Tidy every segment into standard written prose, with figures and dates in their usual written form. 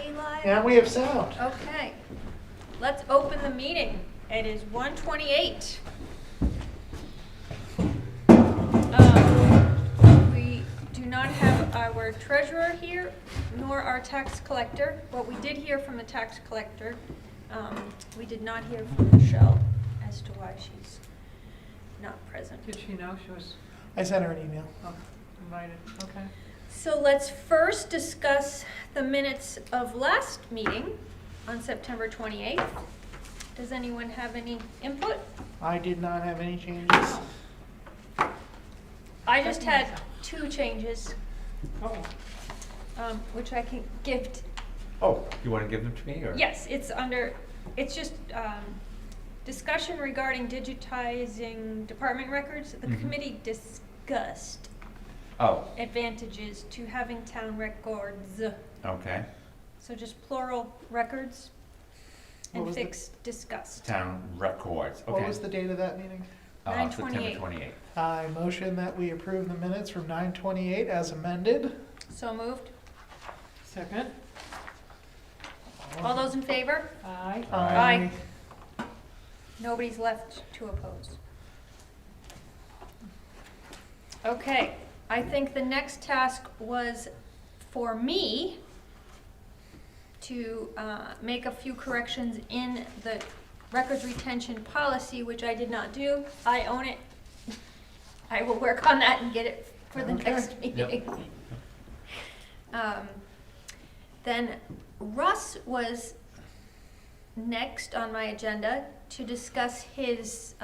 we live? And we have sound. Okay. Let's open the meeting. It is 1:28. We do not have our treasurer here, nor our tax collector. What we did hear from the tax collector, we did not hear from Michelle as to why she's not present. Did she know she was I sent her an email. invited? Okay. So let's first discuss the minutes of last meeting on September 28th. Does anyone have any input? I did not have any changes. I just had 2 changes, Oh, which I can give. Oh, you want to give them to me, or? Yes, it's just discussion regarding digitizing department records. The Mhm. committee discussed Oh, advantages to having town records. okay. So just plural records What and was the- fix discussed. Town records, okay. What was the date of that meeting? 9/28. September 28th. I motion that we approve the minutes from 9/28 as amended. So moved. second. All those in favor? Aye. Aye. Nobody's left to oppose. Okay, I think the next task was for me to make a few corrections in the records retention policy, which I did not do. I own it. I will work on that and get it for the Okay. next meeting. Then Russ was next on my agenda to discuss his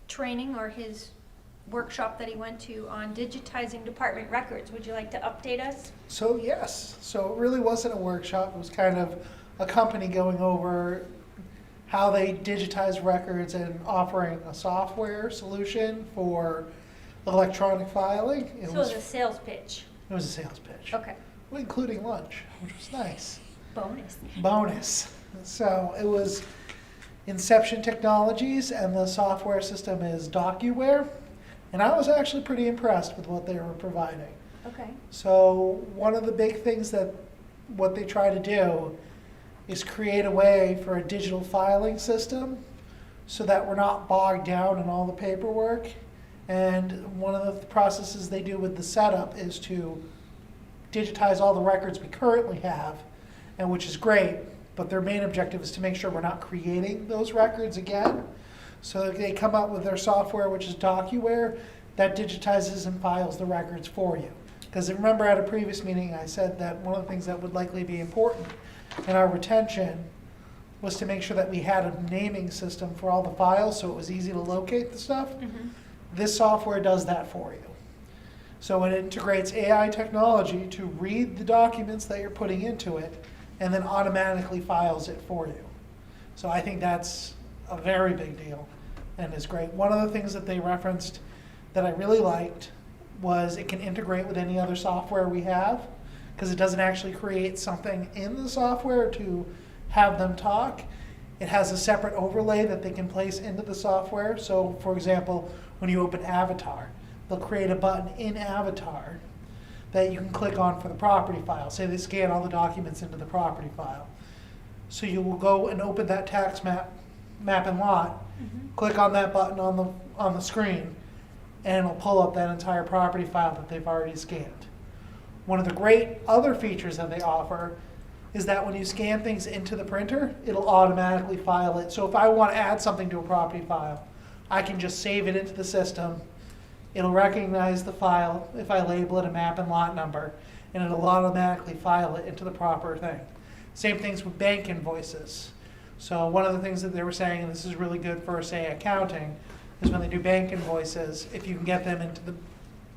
training or his workshop that he went to on digitizing department records. Would you like to update us? So yes, so it really wasn't a workshop. It was kind of a company going over how they digitize records and offering a software solution for electronic filing. So it was a sales pitch. It was a sales pitch, Okay. including lunch, which was nice. Bonus. Bonus. So it was Inception Technologies, and the software system is DocuWare. And I was actually pretty impressed with what they were providing. Okay. So one of the big things that what they try to do is create a way for a digital filing system so that we're not bogged down in all the paperwork. And one of the processes they do with the setup is to digitize all the records we currently have, and which is great, but their main objective is to make sure we're not creating those records again. So they come up with their software, which is DocuWare, that digitizes and files the records for you. Because remember at a previous meeting, I said that one of the things that would likely be important in our retention was to make sure that we had a naming system for all the files so it was easy to locate the stuff. Mm-hmm. This software does that for you. So it integrates AI technology to read the documents that you're putting into it and then automatically files it for you. So I think that's a very big deal and is great. One of the things that they referenced that I really liked was it can integrate with any other software we have, because it doesn't actually create something in the software to have them talk. It has a separate overlay that they can place into the software. So for example, when you open Avatar, they'll create a button in Avatar that you can click on for the property file. Say they scan all the documents into the property file. So you will go and open that tax map and lot, click on that button on the screen, and it'll pull up that entire property file that they've already scanned. One of the great other features that they offer is that when you scan things into the printer, it'll automatically file it. So if I want to add something to a property file, I can just save it into the system. It'll recognize the file if I label it a map and lot number, and it'll automatically file it into the proper thing. Same things with bank invoices. So one of the things that they were saying, and this is really good for, say, accounting, is when they do bank invoices, if you can get them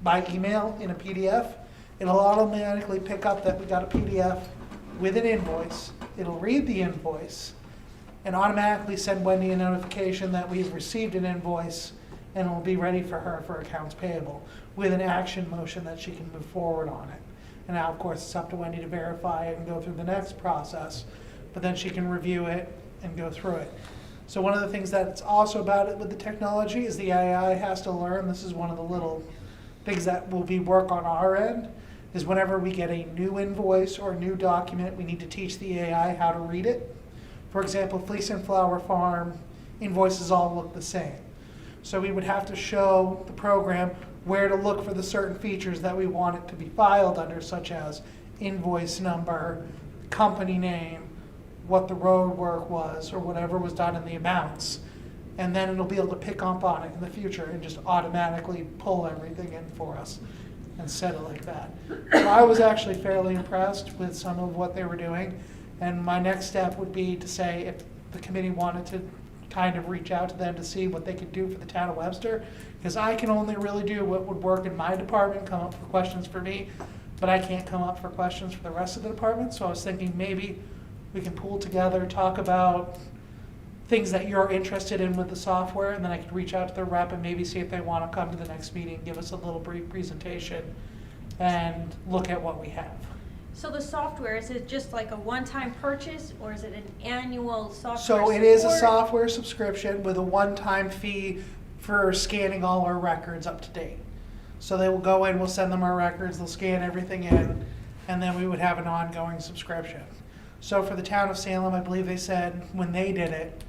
by email in a PDF, it'll automatically pick up that we got a PDF with an invoice. It'll read the invoice and automatically send Wendy a notification that we've received an invoice, and it'll be ready for her for accounts payable with an action motion that she can move forward on it. And now, of course, it's up to Wendy to verify it and go through the next process, but then she can review it and go through it. So one of the things that's also about it with the technology is the AI has to learn. This is one of the little things that will be work on our end, is whenever we get a new invoice or a new document, we need to teach the AI how to read it. For example, Fleece and Flower Farm invoices all look the same. So we would have to show the program where to look for the certain features that we want it to be filed under, such as invoice number, company name, what the road work was, or whatever was done in the amounts. And then it'll be able to pick up on it in the future and just automatically pull everything in for us and set it like that. So I was actually fairly impressed with some of what they were doing. And my next step would be to say, if the committee wanted to kind of reach out to them to see what they could do for the town of Webster, because I can only really do what would work in my department, come up for questions for me, but I can't come up for questions for the rest of the department. So I was thinking maybe we can pool together, talk about things that you're interested in with the software, and then I could reach out to the rep and maybe see if they want to come to the next meeting, give us a little brief presentation, and look at what we have. So the software, is it just like a one-time purchase, or is it an annual software So it is a support? software subscription with a one-time fee for scanning all our records up to date. So they will go in, we'll send them our records, they'll scan everything in, and then we would have an ongoing subscription. So for the town of Salem, I believe they said when they did it,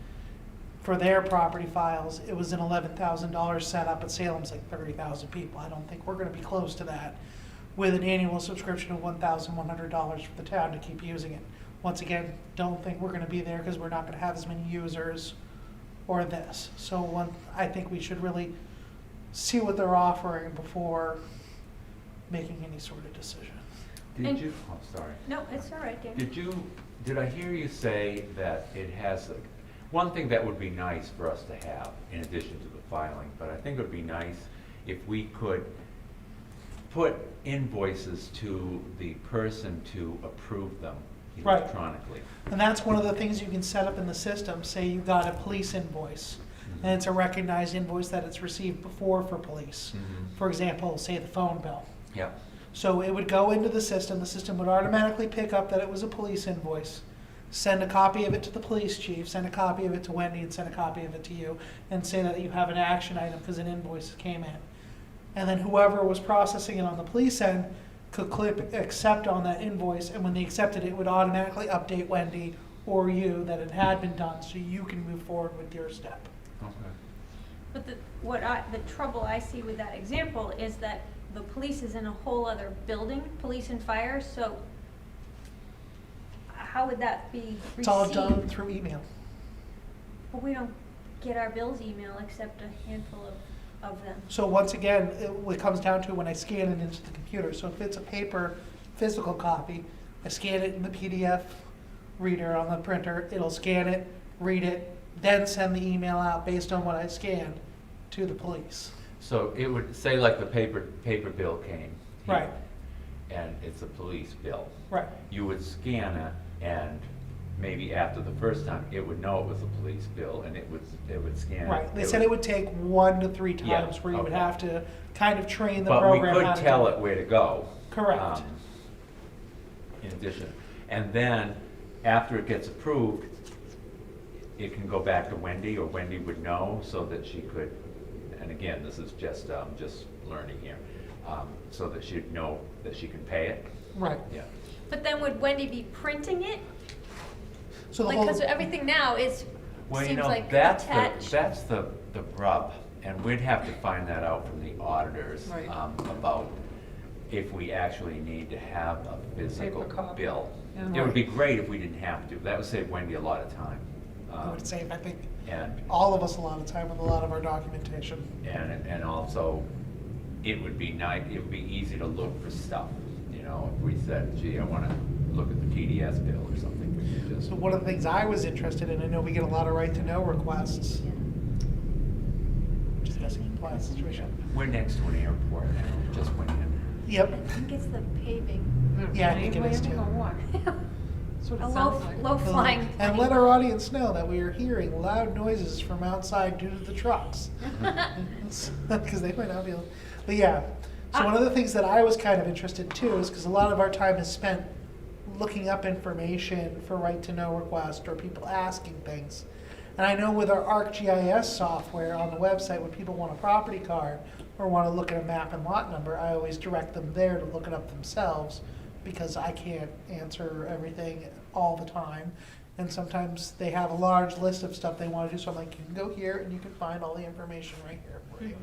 for their property files, it was an $11,000 setup, at Salem's like 30,000 people. I don't think we're gonna be close to that, with an annual subscription of $1,100 for the town to keep using it. Once again, don't think we're gonna be there because we're not gonna have as many users or this. So I think we should really see what they're offering before making any sort of decision. And- Did you, oh, sorry. No, it's all right, Dan. Did I hear you say that it has, one thing that would be nice for us to have, in addition to the filing, but I think it would be nice if we could put invoices to the person to approve them Right. electronically. And that's one of the things you can set up in the system. Say you got a police invoice, and it's a recognized invoice that it's received before for police. Mhm. For example, say the phone bill. Yeah. So it would go into the system would automatically pick up that it was a police invoice, send a copy of it to the police chief, send a copy of it to Wendy, and send a copy of it to you, and say that you have an action item because an invoice came in. And then whoever was processing it on the police end could click accept on that invoice, and when they accepted it, it would automatically update Wendy or you that it had been done, so you can move forward with your step. Okay. But the trouble I see with that example is that the police is in a whole other building, police and fire, so how would that be received? It's all done through email. Well, we don't get our bills email except a handful of them. So once again, it comes down to when I scan it into the computer. So if it's a paper physical copy, I scan it in the PDF reader on the printer, it'll scan it, read it, then send the email out based on what I scanned to the police. So it would say like the paper bill came. here, Right. And it's a police bill. Right. You would scan it, and maybe after the first time, it would know it was a police bill, and it would scan it. Right. They said it would take 1 to 3 times Yeah, where you would okay. have to kind of train the But we program how could to tell do it where to go. Correct. In addition. And then, after it gets approved, it can go back to Wendy, or Wendy would know, so that she could, and again, this is just learning here, so that she'd know that she can pay it. Right. Yeah. But then would Wendy be printing it? So the Like, whole, because everything now is, Well, you seems know, like that's attached. that's the rub, and we'd have to find that out from the auditors, Right. About if we actually need to have a physical Paper copy. bill. Yeah. It would be great if we didn't have to. That would save Wendy a lot of time. I would say, I think And all of us a lot of time with a lot of our documentation. and also, it would be nice, it would be easy to look for stuff, you know, if we said, gee, I wanna look at the TDS bill or something, we could just. So one of the things I was interested in, I know we get a lot of right to know requests. Just asking compliance situation. We're next to an airport, and we just went in. Yep. I think it's the paving. Yeah, I think it is too. Or what? That's what A it sounds like. low flying. And let our audience know that we are hearing loud noises from outside due to the trucks. Because they might not be able, but yeah. So one of the things that I was kind of interested too is because a lot of our time is spent looking up information for right to know request or people asking things. And I know with our ArcGIS software on the website, when people want a property card, or want to look at a map and lot number, I always direct them there to look it up themselves, because I can't answer everything all the time. And sometimes they have a large list of stuff they want to do, so I'm like, you can go here and you can find all the information right here for you.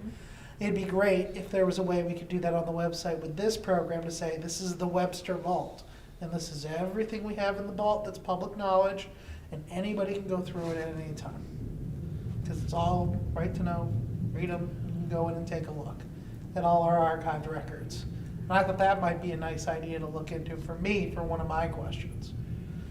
It'd be great if there was a way we could do that on the website with this program to say, this is the Webster vault, and this is everything we have in the vault that's public knowledge, and anybody can go through it at any time. Because it's all right to know, read them, you can go in and take a look at all our archived records. And I thought that might be a nice idea to look into for me, for one of my questions.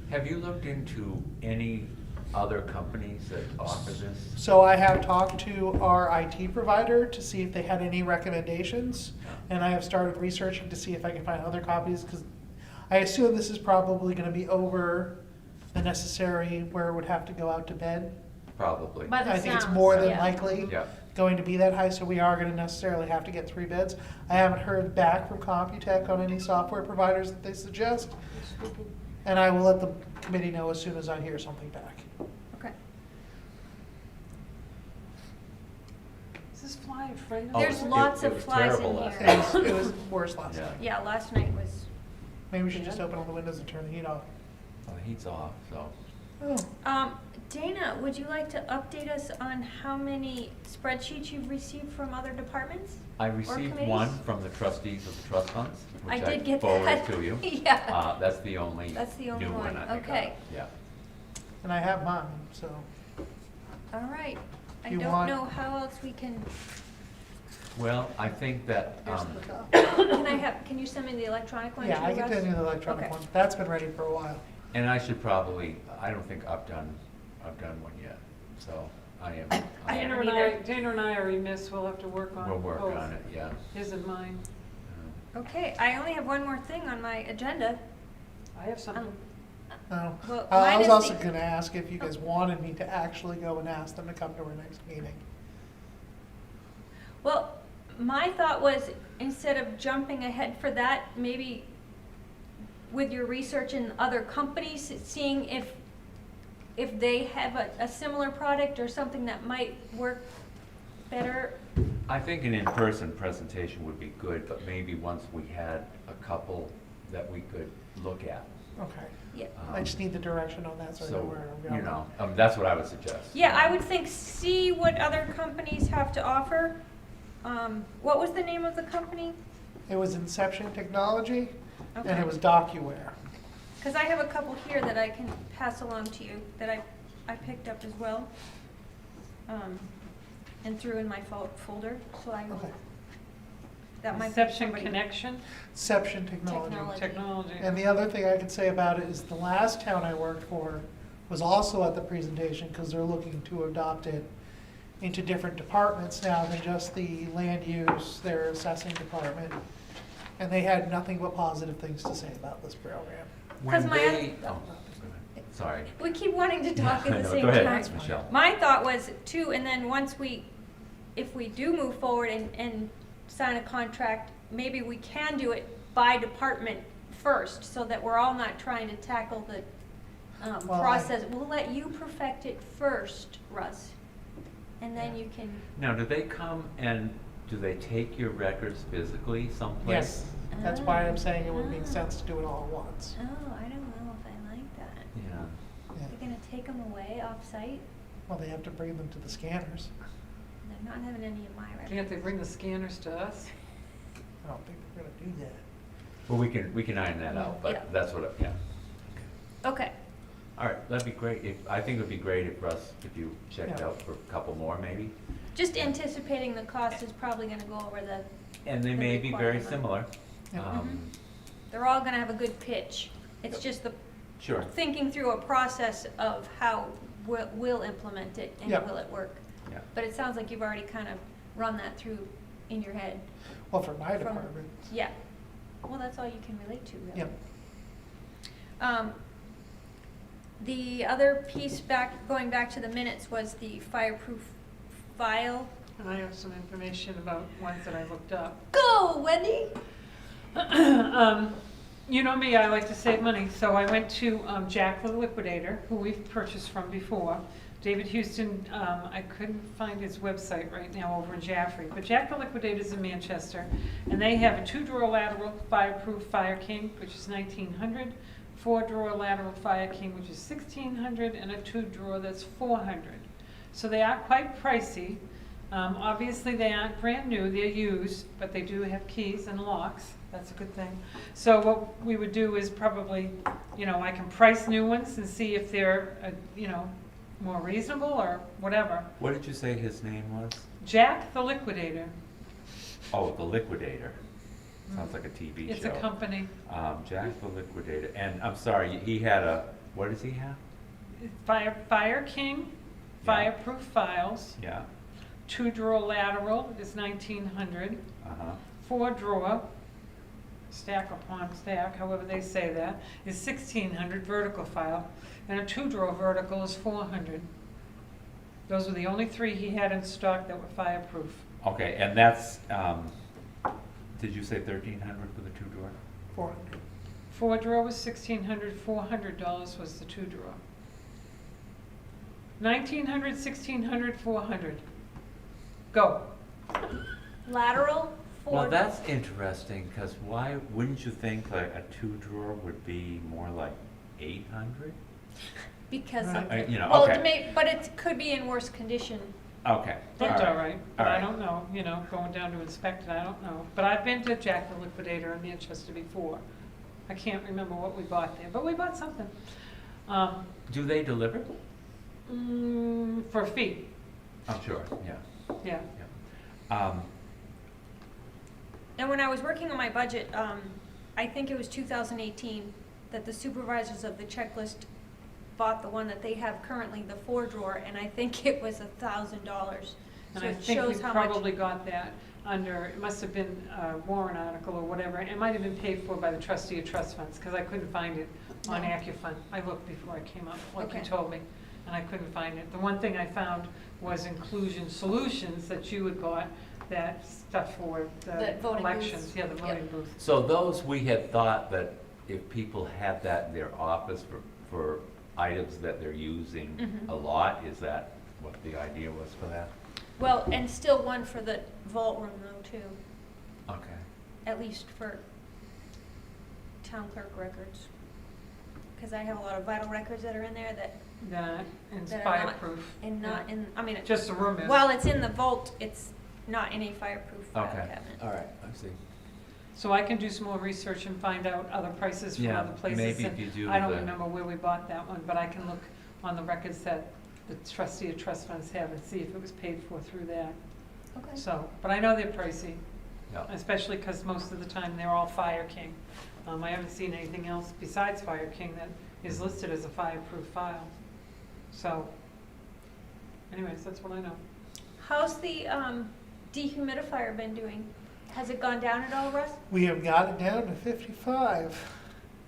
Have you looked into any other companies that offer this? So I have talked to our IT provider to see if they had any recommendations, and I have started researching to see if I can find other copies, because I assume this is probably gonna be over the necessary where it would have to go out to bed. Probably. By the I think it's sounds, more than yeah. likely Yeah. going to be that high, so we are gonna necessarily have to get 3 beds. I haven't heard back from Computech on any software providers that they suggest, and I will let the committee know as soon as I hear something back. Okay. Is this fly a friend of Oh, There's yours? lots it of was flies in terrible last here. night. It was worse last Yeah. night. Yeah, last night was, Maybe we should just open all the windows and turn the heat off. Well, the heat's off, so. Oh, Dana, would you like to update us on how many spreadsheets you've received from other departments? I received committees? one from the trustees of the trust funds, I which did I get forwarded that. to you. Yeah. That's the only That's the only new one. one I think. Okay. Yeah. and I have mine, so. All right. I You don't want- know how else we can, Well, I think that, Here's the copy. can you send me the electronic one? Yeah, too, I can Russ? send you the electronic Okay. one. That's been ready for a while. and I should probably, I don't think I've done one yet, so I am. I Dana haven't and I, either. Dana and I are remiss, we'll have to work on We'll work both. on it, yeah. His and mine. Okay, I only have one more thing on my agenda. I have something. No. Well, I mine was is also the- gonna ask if you guys wanted me to actually go and ask them to come to our next meeting. Well, my thought was, instead of jumping ahead for that, maybe with your research in other companies, seeing if they have a similar product or something that might work better. I think an in-person presentation would be good, but maybe once we had a couple that we could look at. Okay. Yeah. I just need the direction on that so I know So, where I'm going. you know, that's what I would suggest. Yeah, I would think, see what other companies have to offer. What was the name of the company? It was Inception Technology, and Okay. it was DocuWare. Because I have a couple here that I can pass along to you that I picked up as well. And threw in my folder, so I will, Okay. that might be Inception somebody. Connection, Inception Technology. Technology. technology. And the other thing I could say about it is the last town I worked for was also at the presentation, because they're looking to adopt it into different departments now than just the land use, their assessing department. And they had nothing but positive things to say about this program. Because When my they, other- oh, go ahead. Sorry. We keep wanting to talk Yeah, at the no, same go ahead, time. Michelle. My thought was too, and then once if we do move forward and sign a contract, maybe we can do it by department first, so that we're all not trying to tackle the Well, process. We'll let you perfect it first, Russ, and then you can. Now, do they come and do they take your records physically someplace? Yes, that's why I'm saying it would make sense to do it all at once. Oh, I don't know if I like that. Yeah. Yeah. You're gonna take them away off-site? Well, they have to bring them to the scanners. They're not having any of my records. Can't they bring the scanners to us? I don't think they're gonna do that. Well, we can iron that out, Yeah. but that's what, yeah. Okay, All right, that'd be great. I think it'd be great if Russ, if you checked Yeah. out for a couple more maybe. just anticipating the cost is probably gonna go over the, And they The may be very requirement. similar. Yeah. Um, they're all gonna have a good pitch. It's Yep. just the Sure. thinking through a process of how we'll implement it and Yeah. will it work. Yeah. But it sounds like you've already kind of run that through in your head. Well, for my From- department, Yeah. Well, that's all you can relate to, really. yep. The other piece going back to the minutes was the fireproof file. And I have some information about ones that I looked up. Go, Wendy! You know me, I like to save money, so I went to Jack the Liquidator, who we've purchased from before. David Houston, I couldn't find his website right now over in Jaffrey, but Jack the Liquidator's in Manchester, and they have a 2-drawer lateral fireproof Fire King, which is 1900, 4-drawer lateral Fire King, which is 1600, and a 2-drawer that's 400. So they are quite pricey. Obviously, they aren't brand new, they're used, but they do have keys and locks. That's a good thing. So what we would do is probably, I can price new ones and see if they're, more reasonable or whatever. What did you say his name was? Jack the Liquidator. Oh, the Liquidator. Sounds like a TV show. It's a company. Jack the Liquidator. And I'm sorry, he had what does he have? Fire King, Yeah. fireproof files. Yeah. 2-drawer lateral is 1900. Uh-huh. 4-drawer, stack upon stack, however they say that, is 1600 vertical file. And a 2-drawer vertical is 400. Those were the only 3 he had in stock that were fireproof. Okay, and that's, did you say 1300 for the 2-drawer? 400. 4-drawer was 1600, $400 was the 2-drawer. 1900, 1600, 400. Go. Lateral, 4. Well, that's interesting, because why wouldn't you think like a 2-drawer would be more like 800? Because Right. of, Well, okay. But it could be in worse condition. Okay. Looked all right, but All I right. don't know, going down to inspect it, I don't know. But I've been to Jack the Liquidator in Manchester before. I can't remember what we bought there, but we bought something. Do they deliver? For a fee, I'm sure, yeah. yeah. And when I was working on my budget, I think it was 2018 that the supervisors of the checklist bought the one that they have currently, the 4-drawer, and I think it was $1,000. And So I it think we shows how much. probably got that under, it must have been a warrant article or whatever. It might have been paid for by the trustee of trust funds, because I couldn't find it on No. AccuFund. I looked before I came up, like you Okay. told me, and I couldn't find it. The one thing I found was Inclusion Solutions that you had bought, that stuff for the The voting elections. booths. Yeah, the Yep. voting booth. So those, we had thought that if people had that in their office for items that they're using Mhm. a lot, is that what the idea was for that? Well, and still one for the vault room though, too, Okay. at least for town clerk records. Because I have a lot of vital records that are in there that, That, and it's That are not fireproof. and not Yeah. in, I mean, Just the room is. while it's in the vault, it's not in a fireproof file Okay. cabinet. All right, I see. So I can do some more research and find out other prices from Yeah, other places. maybe and if you do I don't the- remember where we bought that one, but I can look on the records that the trustee of trust funds have and see if it was paid for through that. Okay. So, but I know they're pricey, Yeah. especially because most of the time they're all Fire King. I haven't seen anything else besides Fire King that is listed as a fireproof file. So, anyways, that's what I know. How's the dehumidifier been doing? Has it gone down at all, Russ? We have got it down to 55.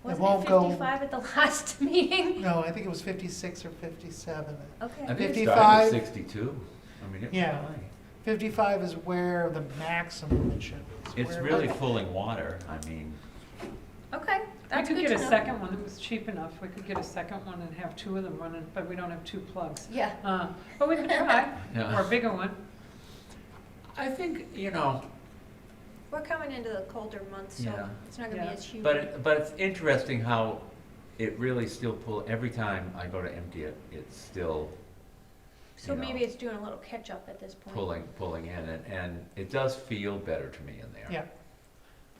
Wasn't won't it go- 55 at the last meeting? No, I think it was 56 or 57. Okay. I think it 55. started at 62. I mean, it's Yeah. fine. 55 is where the maximum it should be. It's where- really pulling water, I mean, Okay, We that's could good get to a know. second one that was cheap enough. We could get a second one and have 2 of them running, but we don't have 2 plugs. Yeah. But we could try, Yeah. or a bigger one. I think, We're coming into the colder months, so Yeah. it's not gonna Yeah. be as humid. but it's interesting how it really still every time I go to empty it, it's still So you know, maybe it's doing a little catch up at this point. pulling in, and it does feel better to me in there. Yeah. It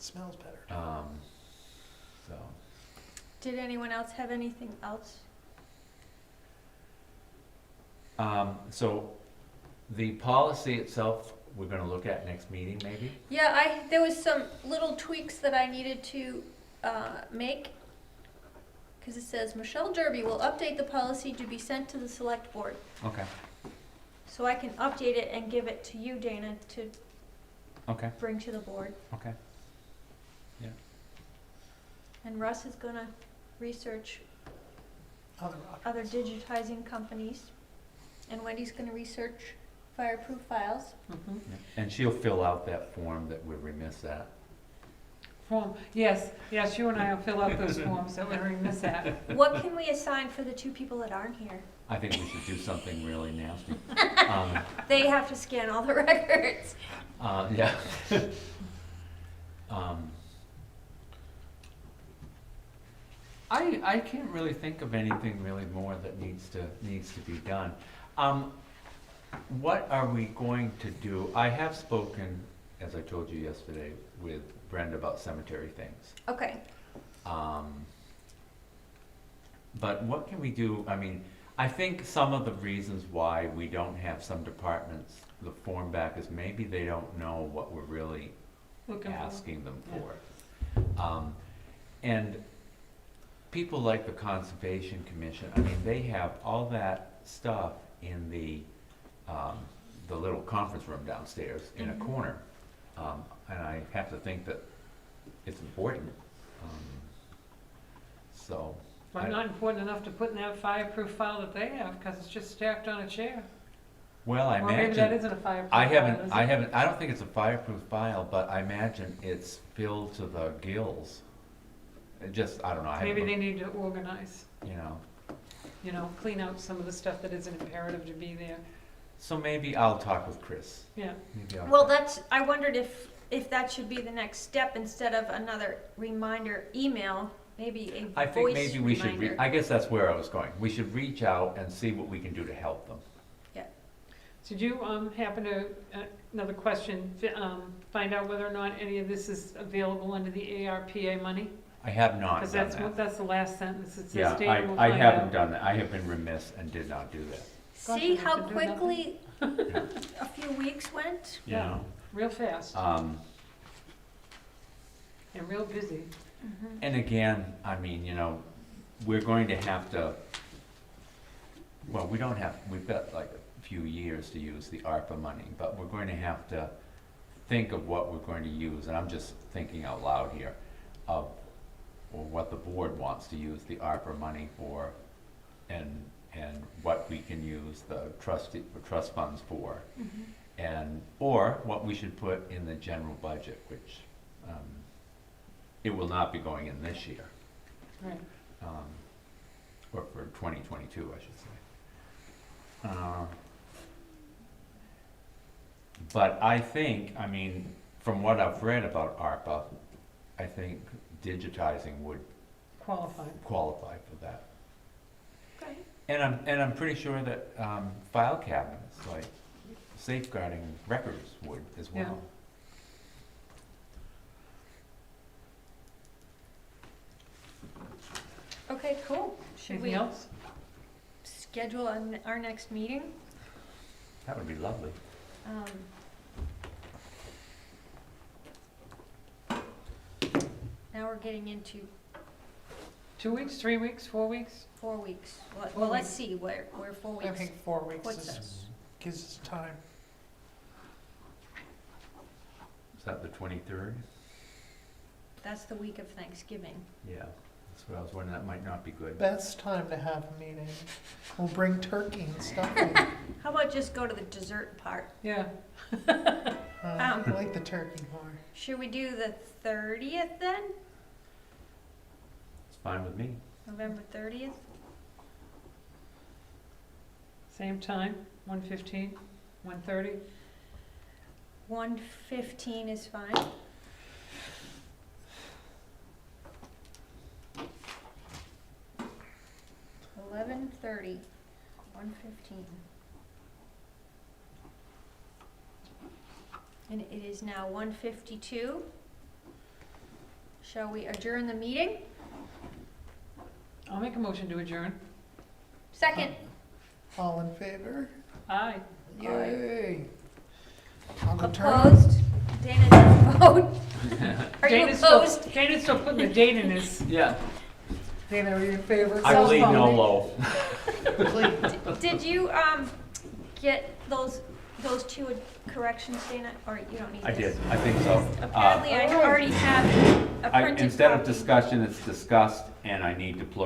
smells better. So, Did anyone else have anything else? so the policy itself, we're gonna look at next meeting, maybe? Yeah, there was some little tweaks that I needed to make. Because it says, Michelle Derby will update the policy to be sent to the select board. Okay, So I can update it and give it to you, Dana, to okay, bring to the board. okay. And Russ is gonna research Other other options. digitizing companies. And Wendy's gonna research fireproof files. Mhm. And she'll fill out that form that we're remiss at. form. Yes, you and I will fill out those forms that we're in this at. What can we assign for the 2 people that aren't here? I think we should do something really nasty. They have to scan all the records. Yeah. I can't really think of anything really more that needs to be done. What are we going to do? I have spoken, as I told you yesterday, with Brenda about cemetery things. Okay. But what can we do? I mean, I think some of the reasons why we don't have some departments, the form back is maybe they don't know what we're really Looking for. asking them for. And people like the Conservation Commission, I mean, they have all that stuff in the little conference room downstairs in a corner. And I have to think that it's important. So. But not important enough to put in that fireproof file that they have, because it's just stacked on a chair. Well, I Or maybe that imagine, isn't a fireproof I file, haven't, is I it? haven't, I don't think it's a fireproof file, but I imagine it's filled to the gills. It just, I don't know, I haven't Maybe they looked, need to organize, you know. clean out some of the stuff that isn't imperative to be there. So maybe I'll talk with Chris. Yeah. Maybe I'll. Well, I wondered if that should be the next step instead of another reminder email, maybe a I think voice maybe we should, reminder. I guess that's where I was going. We should reach out and see what we can do to help them. Did you happen to, another question, find out whether or not any of this is available under the ARPA money? I have not Because done that. that's the last sentence, it says Yeah, Dana will I find haven't out. done that. I have been remiss and did not do that. Gosh, See I how could do nothing. quickly a few weeks went? You Yeah. know? Real fast Um, and real busy. And again, I mean, we're going to have to, well, we've got like a few years to use the ARPA money, but we're going to have to think of what we're going to use, and I'm just thinking out loud here, or what the board wants to use the ARPA money for, and what we can use the trust funds for, or what we should put in the general budget, which, it will not be going in this year, Right. or for 2022, I should say. But I think, I mean, from what I've read about ARPA, I think digitizing would Qualified. qualify for that. Okay. And I'm pretty sure that file cabinets, like safeguarding records, would as well. Okay, cool. Should Anything we else? schedule our next meeting? That would be lovely. Now we're getting into 2 weeks, 3 weeks, 4 weeks? 4 weeks. Well, 4 let's weeks. see where 4 I weeks think 4 weeks puts us. gives us time. Is that the 23rd? That's the week of Thanksgiving. Yeah, that's what I was wondering, that might not be good. Best time to have a meeting. We'll bring turkey and stuff. How about just go to the dessert part? Yeah. I like the turkey more. Should we do the 30th then? It's fine with me. November 30th? Same time, 1:15, 1:30? 1:15 is fine. $11:30, 1:15. And it is now 1:52. Shall we adjourn the meeting? I'll make a motion to adjourn. Second. All in favor? Aye. Yay. I'll go turn. Opposed? Dana doesn't vote. Are you Dana's still- opposed? Dana's still putting the date in his. Yeah. Dana, are you in favor? I Cell plead phone. no low. Did you get those two corrections, Dana, or you don't need I this? did, I think so. Apparently, I already have a printed Instead of copy. discussion, it's discussed, and I need to